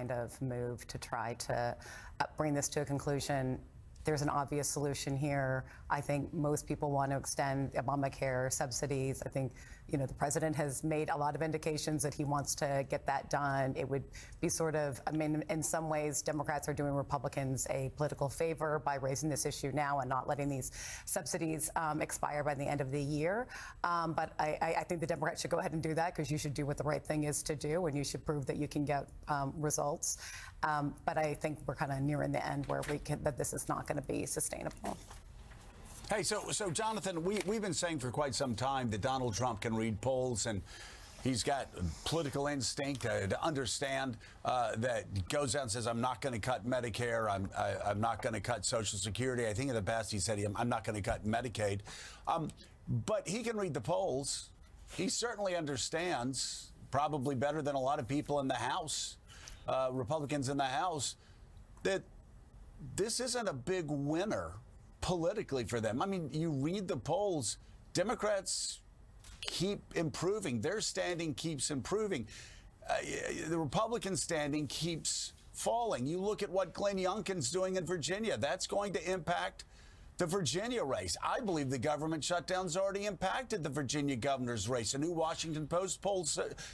kind of move to try to bring this to a conclusion. There's an obvious solution here. I think most people want to extend Obamacare subsidies. I think, the president has made a lot of indications that he wants to get that done. It would be in some ways, Democrats are doing Republicans a political favor by raising this issue now and not letting these subsidies expire by the end of the year. But I think the Democrats should go ahead and do that, because you should do what the right thing is to do, and you should prove that you can get results. But I think we're kind of nearing the end where that this is not going to be sustainable. Hey, so Jonathan, we've been saying for quite some time that Donald Trump can read polls, and he's got political instinct to understand that he goes out and says, I'm not going to cut Medicare, I'm not going to cut Social Security. I think in the past he said, I'm not going to cut Medicaid. But he can read the polls. He certainly understands, probably better than a lot of people in the House, Republicans in the House, that this isn't a big winner politically for them. I mean, you read the polls, Democrats keep improving. Their standing keeps improving. The Republican standing keeps falling. You look at what Glenn Youngkin's doing in Virginia. That's going to impact the Virginia race. I believe the government shutdown's already impacted the Virginia governor's race. A new Washington Post poll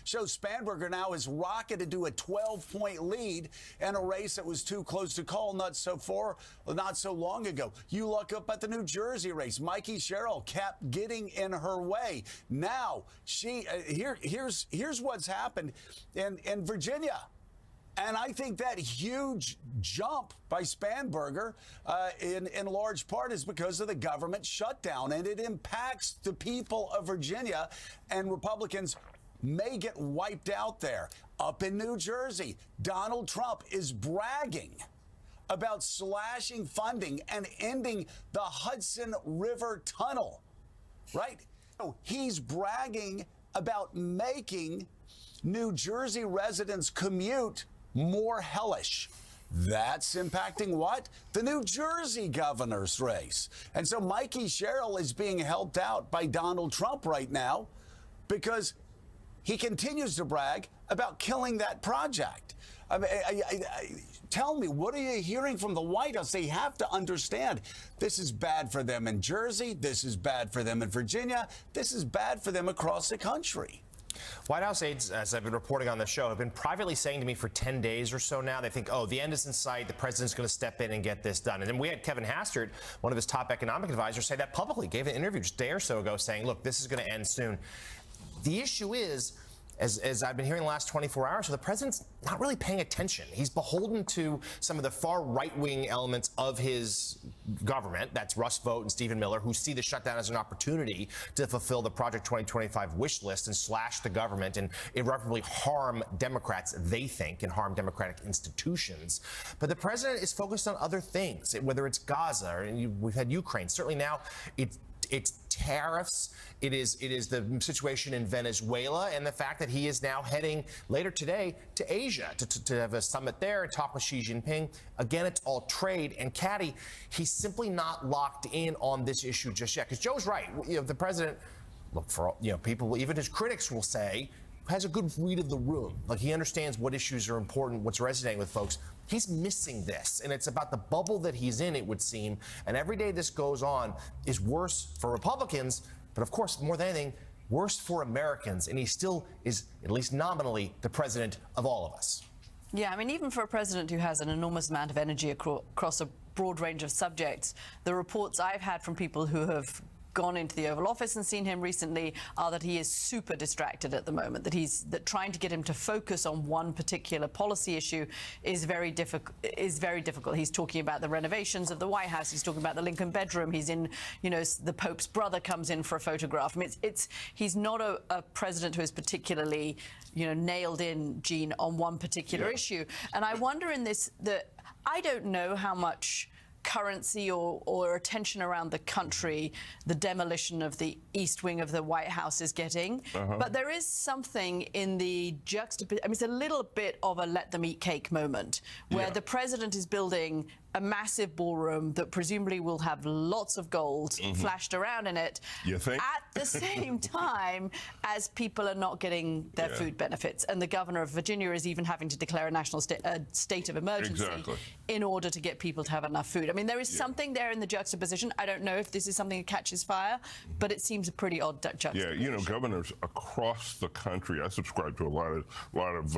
shows Spanberger now has rocketed to a 12-point lead in a race that was too close to call not so long ago. You look up at the New Jersey race. Mikey Sherrill kept getting in her way. Now, here's what's happened in Virginia. And I think that huge jump by Spanberger in large part is because of the government shutdown, and it impacts the people of Virginia, and Republicans may get wiped out there. Up in New Jersey, Donald Trump is bragging about slashing funding and ending the Hudson River Tunnel, right? So he's bragging about making New Jersey residents' commute more hellish. That's impacting what? The New Jersey governor's race. And so Mikey Sherrill is being helped out by Donald Trump right now because he continues to brag about killing that project. Tell me, what are you hearing from the White House? They have to understand this is bad for them in Jersey. This is bad for them in Virginia. This is bad for them across the country. White House aides, as I've been reporting on the show, have been privately saying to me for 10 days or so now, they think, the end is in sight, the president's going to step in and get this done. And then we had Kevin Hastert, one of his top economic advisors, say that publicly, gave an interview just a day or so ago saying, look, this is going to end soon. The issue is, as I've been hearing the last 24 hours, so the president's not really paying attention. He's beholden to some of the far right-wing elements of his government. That's Russ Vought and Stephen Miller, who see the shutdown as an opportunity to fulfill the Project 2025 wish list and slash the government and irreparably harm Democrats, they think, and harm democratic institutions. But the president is focused on other things, whether it's Gaza, or we've had Ukraine. Certainly now it's tariffs. It is the situation in Venezuela, and the fact that he is now heading later today to Asia to have a summit there and talk with Xi Jinping. Again, it's all trade. And Caddy, he's simply not locked in on this issue just yet. Because Joe's right. The president, look, for people, even his critics will say, has a good read of the room. Like, he understands what issues are important, what's resonating with folks. He's missing this, and it's about the bubble that he's in, it would seem. And every day this goes on is worse for Republicans, but of course, more than anything, worse for Americans. And he still is, at least nominally, the president of all of us. Yeah, I mean, even for a president who has an enormous amount of energy across a broad range of subjects, the reports I've had from people who have gone into the Oval Office and seen him recently are that he is super distracted at the moment, that trying to get him to focus on one particular policy issue is very difficult. He's talking about the renovations of the White House. He's talking about the Lincoln bedroom. He's in, the Pope's brother comes in for a photograph. I mean, he's not a president who is particularly, nailed in, Gene, on one particular issue. And I wonder in this that I don't know how much currency or attention around the country the demolition of the East Wing of the White House is getting. But there is something in the juxtaposition. I mean, it's a little bit of a let them eat cake moment where the president is building a massive ballroom that presumably will have lots of gold flashed around in it. You think? At the same time as people are not getting their food benefits. And the governor of Virginia is even having to declare a national state of emergency in order to get people to have enough food. I mean, there is something there in the juxtaposition. I don't know if this is something that catches fire, but it seems a pretty odd juxtaposition. Yeah, you know, governors across the country, I subscribe to a lot of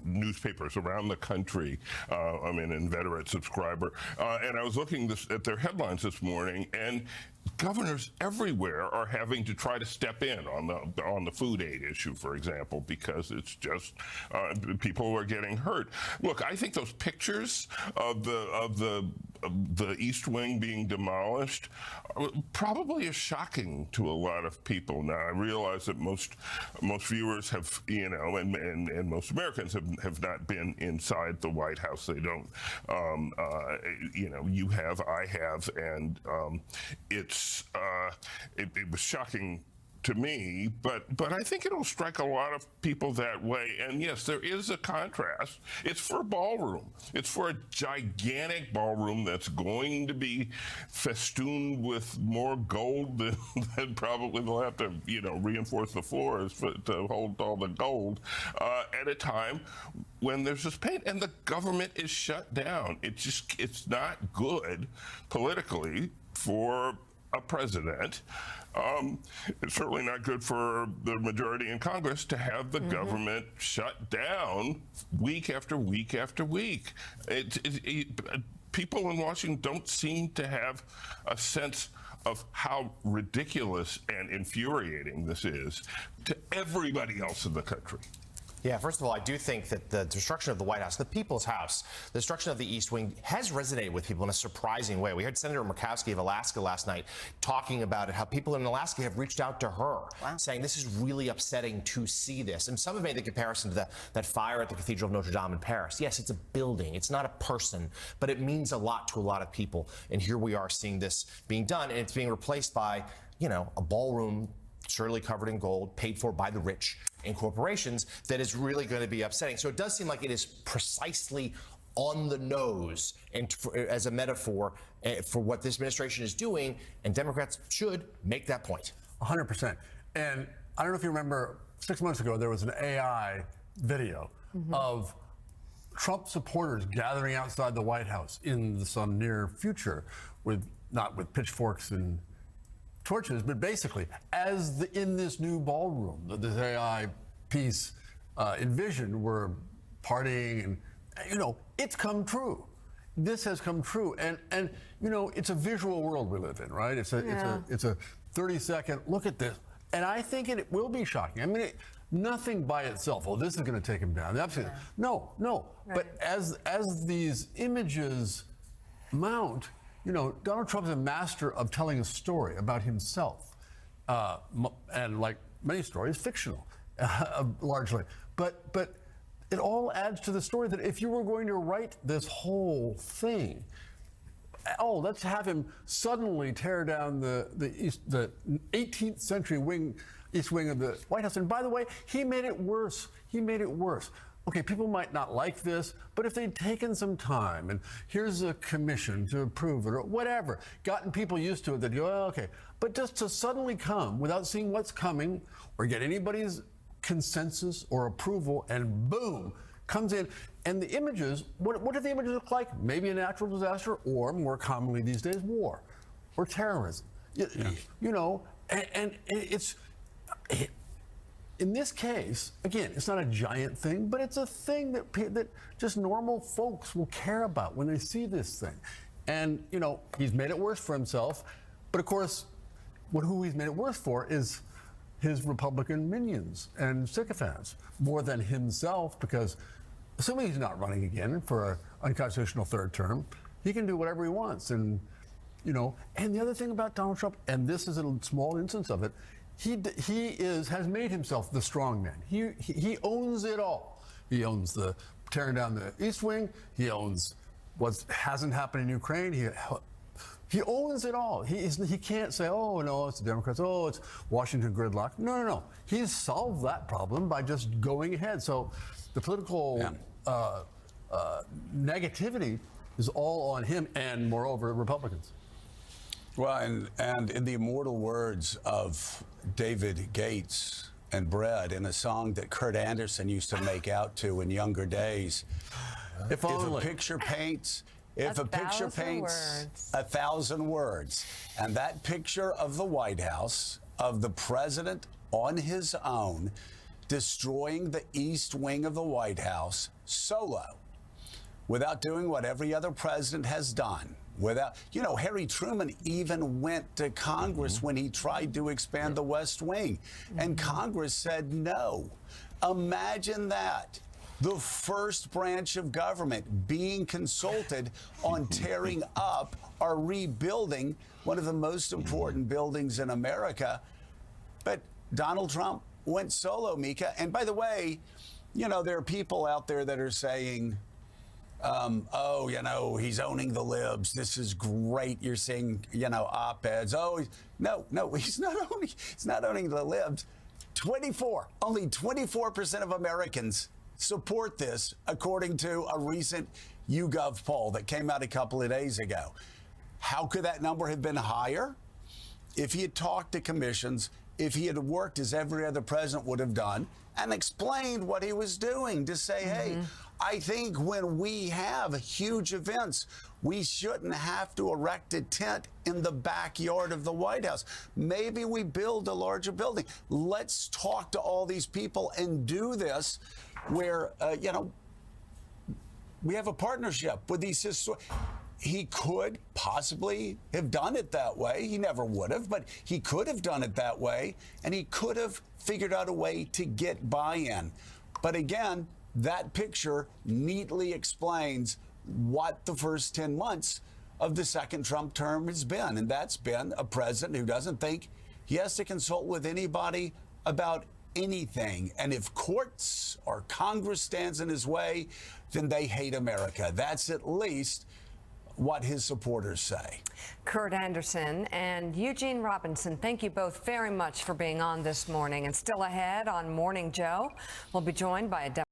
newspapers around the country. I'm an inveterate subscriber. And I was looking at their headlines this morning, and governors everywhere are having to try to step in on the food aid issue, for example, because it's just people are getting hurt. Look, I think those pictures of the East Wing being demolished probably is shocking to a lot of people. Now, I realize that most viewers have, you know, and most Americans have not been inside the White House. They don't, you know, you have, I have, and it was shocking to me, but I think it'll strike a lot of people that way. And yes, there is a contrast. It's for a ballroom. It's for a gigantic ballroom that's going to be festooned with more gold than probably they'll have to, you know, reinforce the floors to hold all the gold at a time when there's this pain and the government is shut down. It's not good politically for a president. It's certainly not good for the majority in Congress to have the government shut down week after week after week. People in Washington don't seem to have a sense of how ridiculous and infuriating this is to everybody else in the country. Yeah, first of all, I do think that the destruction of the White House, the People's House, the destruction of the East Wing has resonated with people in a surprising way. We heard Senator Murkowski of Alaska last night talking about it, how people in Alaska have reached out to her, saying this is really upsetting to see this. And some have made the comparison to that fire at the Cathedral of Notre Dame in Paris. Yes, it's a building. It's not a person, but it means a lot to a lot of people. And here we are seeing this being done, and it's being replaced by, you know, a ballroom surely covered in gold, paid for by the rich and corporations, that is really going to be upsetting. So it does seem like it is precisely on the nose and as a metaphor for what this administration is doing, and Democrats should make that point. 100%. And I don't know if you remember, 6 months ago, there was an AI video of Trump supporters gathering outside the White House in some near future, not with pitchforks and torches, but basically, in this new ballroom that this AI piece envisioned, we're partying, and you know, it's come true. This has come true, and you know, it's a visual world we live in, right? It's a 30-second look at this, and I think it will be shocking. I mean, nothing by itself. Oh, this is going to take him down. Absolutely, no. Right. But as these images mount, you know, Donald Trump is a master of telling a story about himself, and like many stories, fictional, largely. But it all adds to the story that if you were going to write this whole thing, let's have him suddenly tear down the 18th century east wing of the White House. And by the way, he made it worse. Okay, people might not like this, but if they'd taken some time, and here's a commission to approve it, or whatever, gotten people used to it, they'd go, oh, okay. But just to suddenly come without seeing what's coming, or get anybody's consensus or approval, and boom, comes in. And the images, what do the images look like? Maybe a natural disaster, or more commonly these days, war, or terrorism. You know, and it's... in this case, again, it's not a giant thing, but it's a thing that just normal folks will care about when they see this thing. And, you know, he's made it worse for himself. But of course, who he's made it worse for is his Republican minions and sycophants more than himself, because assuming he's not running again for an unconstitutional third term, he can do whatever he wants. And, you know, and the other thing about Donald Trump, and this is a small instance of it, he has made himself the strong man. He owns it all. He owns the tearing down the East Wing. He owns what hasn't happened in Ukraine. He owns it all. He can't say, oh no, it's the Democrats. Oh, it's Washington gridlock. No. He's solved that problem by just going ahead. So the political negativity is all on him and, moreover, Republicans. Well, and in the immortal words of David Gates and Bread, in a song that Kurt Anderson used to make out to in younger days, if a picture paints a thousand words, and that picture of the White House, of the president on his own, destroying the East Wing of the White House solo, without doing what every other president has done. Without, Harry Truman even went to Congress when he tried to expand the West Wing, and Congress said no. Imagine that. The first branch of government being consulted on tearing up or rebuilding one of the most important buildings in America. But Donald Trump went solo, Mika. And by the way, there are people out there that are saying, he's owning the libs. This is great. You're seeing, op-eds. No, he's not owning the libs. Only 24% of Americans support this, according to a recent YouGov poll that came out a couple of days ago. How could that number have been higher? If he had talked to commissions, if he had worked as every other president would have done and explained what he was doing to say, hey, I think when we have huge events, we shouldn't have to erect a tent in the backyard of the White House. Maybe we build a larger building. Let's talk to all these people and do this where, we have a partnership with these historians. He could possibly have done it that way. He never would have, but he could have done it that way, and he could have figured out a way to get buy-in. But again, that picture neatly explains what the first 10 months of the second Trump term has been, and that's been a president who doesn't think he has to consult with anybody about anything. And if courts or Congress stands in his way, then they hate America. That's at least what his supporters say. Kurt Anderson and Eugene Robinson, thank you both very much for being on this morning. And still ahead on Morning Joe, we'll be joined by a